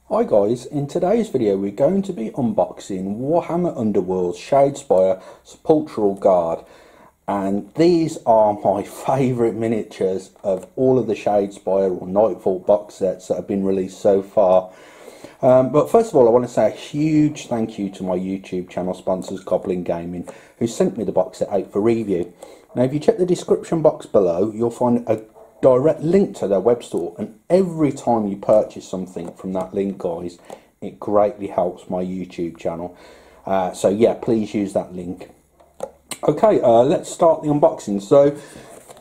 Hi guys, in today's video we're going to be unboxing Warhammer Underworlds Shadespire Sepulchral Guard, and these are my favourite miniatures of all of the Shadespire or Nightfall box sets that have been released so far. But first of all I want to say a huge thank you to my YouTube channel sponsors Goblin Gaming, who sent me the box set out for review. Now if you check the description box below you'll find a direct link to their web store, and every time you purchase something from that link guys, it greatly helps my YouTube channel, so yeah, please use that link. Okay, let's start the unboxing. So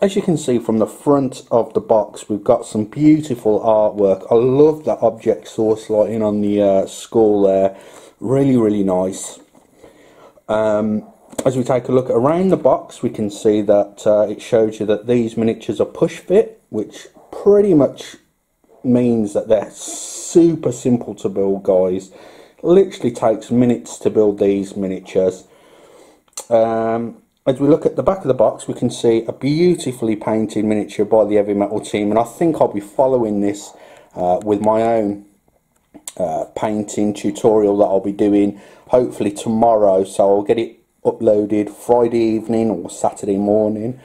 as you can see from the front of the box, we've got some beautiful artwork. I love that object source lighting on the skull there, really nice. As we take a look around the box, we can see that it shows you that these miniatures are push fit, which pretty much means that they're super simple to build guys. Literally takes minutes to build these miniatures. As we look at the back of the box, we can see a beautifully painted miniature by the Heavy Metal team, and I think I'll be following this with my own painting tutorial that I'll be doing hopefully tomorrow, so I'll get it uploaded Friday evening or Saturday morning,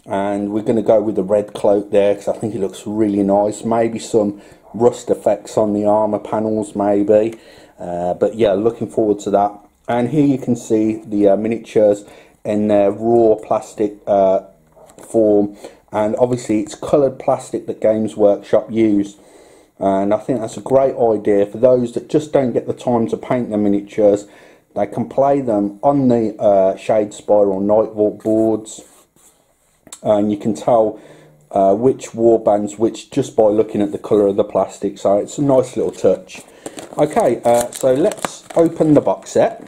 and we're going to go with the red cloak there because I think it looks really nice. Maybe some rust effects on the armor panels maybe, but yeah, looking forward to that. And here you can see the miniatures in their raw plastic form, and obviously it's coloured plastic that Games Workshop use, and I think that's a great idea for those that just don't get the time to paint their miniatures. They can play them on the Shadespire or Nightvault boards, and you can tell which warbands which just by looking at the colour of the plastic, so it's a nice little touch. Okay, so let's open the box set.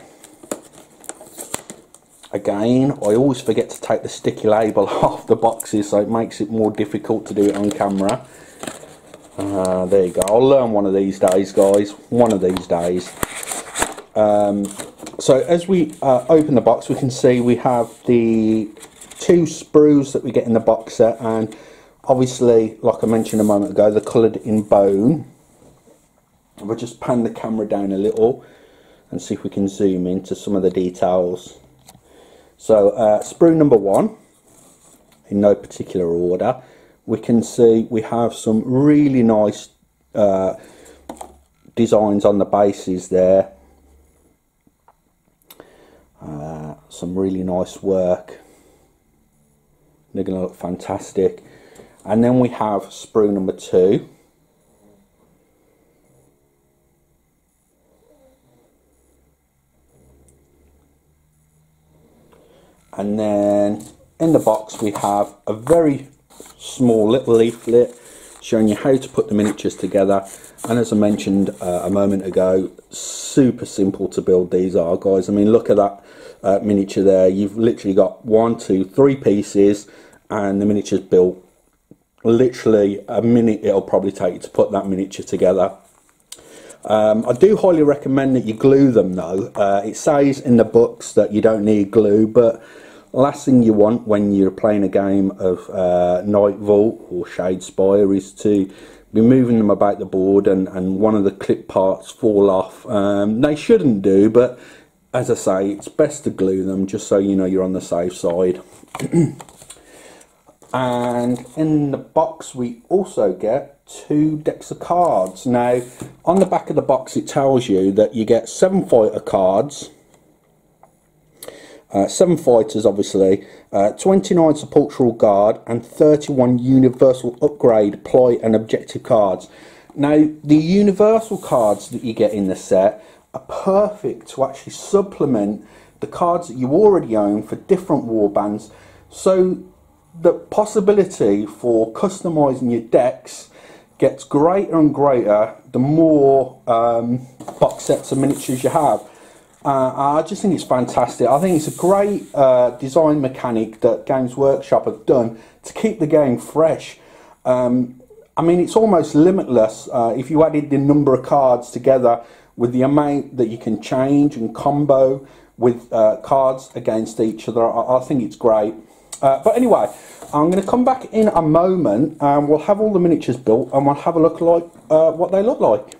Again, I always forget to take the sticky label off the boxes, so it makes it more difficult to do it on camera. There you go, I'll learn one of these days guys, one of these days. So as we open the box, we can see we have the two sprues that we get in the box set, and obviously, like I mentioned a moment ago, they're coloured in bone. We'll just pan the camera down a little and see if we can zoom into some of the details. So sprue number one, in no particular order, we can see we have some really nice designs on the bases there. Some really nice work. They're going to look fantastic. And then we have sprue number two. And then in the box we have a very small little leaflet showing you how to put the miniatures together. And as I mentioned a moment ago, super simple to build these are guys. I mean, look at that miniature there. You've literally got 1, 2, 3 pieces, and the miniature's built. Literally a minute it'll probably take you to put that miniature together. I do highly recommend that you glue them though. It says in the books that you don't need glue, but last thing you want when you're playing a game of Nightvault or Shadespire is to be moving them about the board and one of the clip parts fall off. They shouldn't do, but as I say, it's best to glue them just so you know you're on the safe side. And in the box we also get 2 decks of cards. Now on the back of the box it tells you that you get 7 fighter cards, 7 fighters obviously, 29 Sepulchral Guard, and 31 Universal Upgrade, Ply and Objective cards. Now the Universal cards that you get in the set are perfect to actually supplement the cards that you already own for different warbands, so the possibility for customizing your decks gets greater and greater the more box sets of miniatures you have. I just think it's fantastic. I think it's a great design mechanic that Games Workshop have done to keep the game fresh. I mean, it's almost limitless if you added the number of cards together with the amount that you can change and combo with cards against each other. I think it's great. But anyway, I'm going to come back in a moment and we'll have all the miniatures built and we'll have a look like what they look like.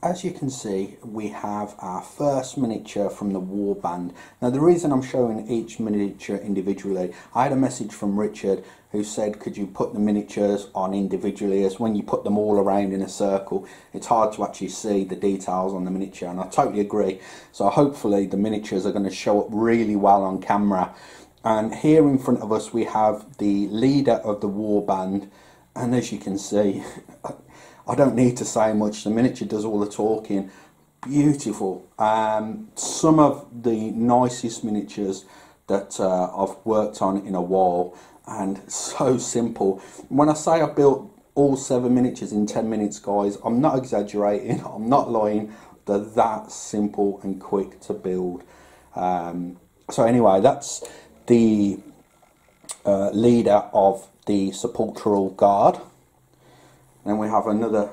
as you can see, we have our first miniature from the warband. Now the reason I'm showing each miniature individually, I had a message from Richard who said, could you put the miniatures on individually, as when you put them all around in a circle, it's hard to actually see the details on the miniature, and I totally agree. So hopefully the miniatures are going to show up really well on camera. And here in front of us we have the leader of the warband, and as you can see, I don't need to say much, the miniature does all the talking. Beautiful. Some of the nicest miniatures that I've worked on in a while, and so simple. When I say I built all 7 miniatures in 10 minutes, guys, I'm not exaggerating, I'm not lying. They're that simple and quick to build. So anyway, that's the leader of the Sepulchral Guard. Then we have another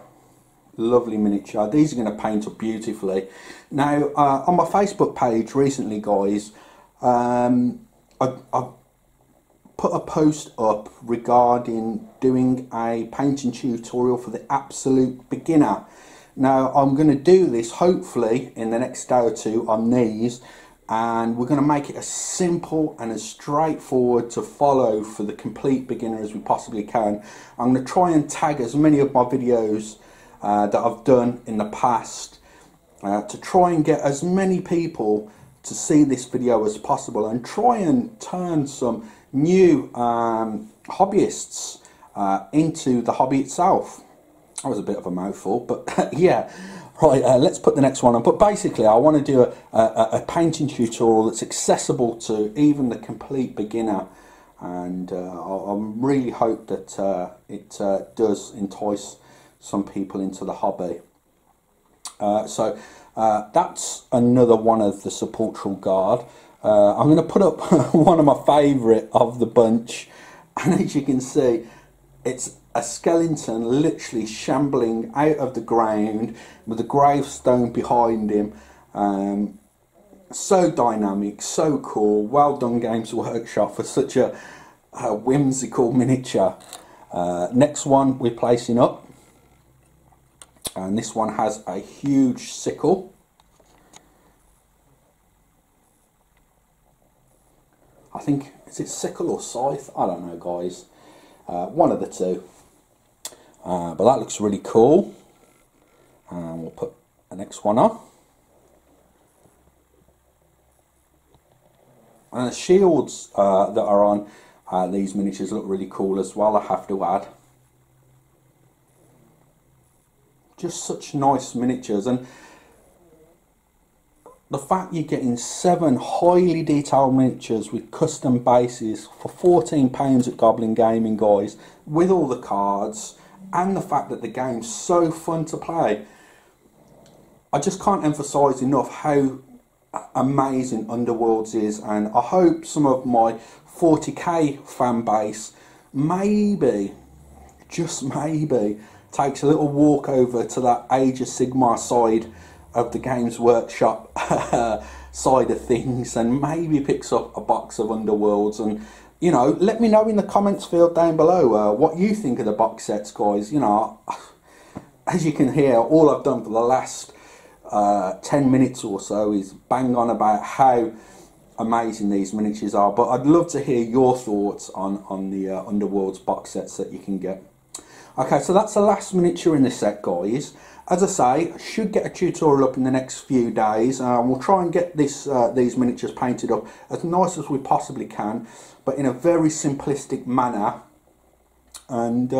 lovely miniature. These are going to paint up beautifully. Now, on my Facebook page recently, guys, I put a post up regarding doing a painting tutorial for the absolute beginner. Now, I'm going to do this hopefully in the next day or two on these, and we're going to make it as simple and as straightforward to follow for the complete beginner as we possibly can. I'm going to try and tag as many of my videos that I've done in the past to try and get as many people to see this video as possible, and try and turn some new hobbyists into the hobby itself. That was a bit of a mouthful, but yeah. Right, let's put the next one on. But basically, I want to do a painting tutorial that's accessible to even the complete beginner, and I really hope that it does entice some people into the hobby. So that's another one of the Sepulchral Guard. I'm going to put up one of my favourite of the bunch, and as you can see, it's a skeleton literally shambling out of the ground with a gravestone behind him. So dynamic, so cool. Well done, Games Workshop, for such a whimsical miniature. Next one we're placing up, and this one has a huge sickle. I think, is it sickle or scythe? I don't know, guys. One of the two. But that looks really cool. And we'll put the next one on. And the shields that are on these miniatures look really cool as well, I have to add. Just such nice miniatures, and the fact you're getting 7 highly detailed miniatures with custom bases for £14 at Goblin Gaming, guys, with all the cards, and the fact that the game's so fun to play. I just can't emphasise enough how amazing Underworlds is, and I hope some of my 40k fan base maybe, just maybe, takes a little walk over to that Age of Sigmar side of the Games Workshop side of things, and maybe picks up a box of Underworlds. And you know, let me know in the comments field down below what you think of the box sets, guys. You know, as you can hear, all I've done for the last 10 minutes or so is bang on about how amazing these miniatures are, but I'd love to hear your thoughts on the Underworlds box sets that you can get. Okay, so that's the last miniature in the set, guys. As I say, I should get a tutorial up in the next few days. We'll try and get these miniatures painted up as nice as we possibly can, but in a very simplistic manner. And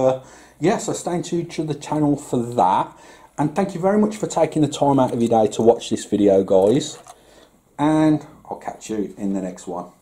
yeah, so stay tuned to the channel for that. And thank you very much for taking the time out of your day to watch this video, guys. And I'll catch you in the next one.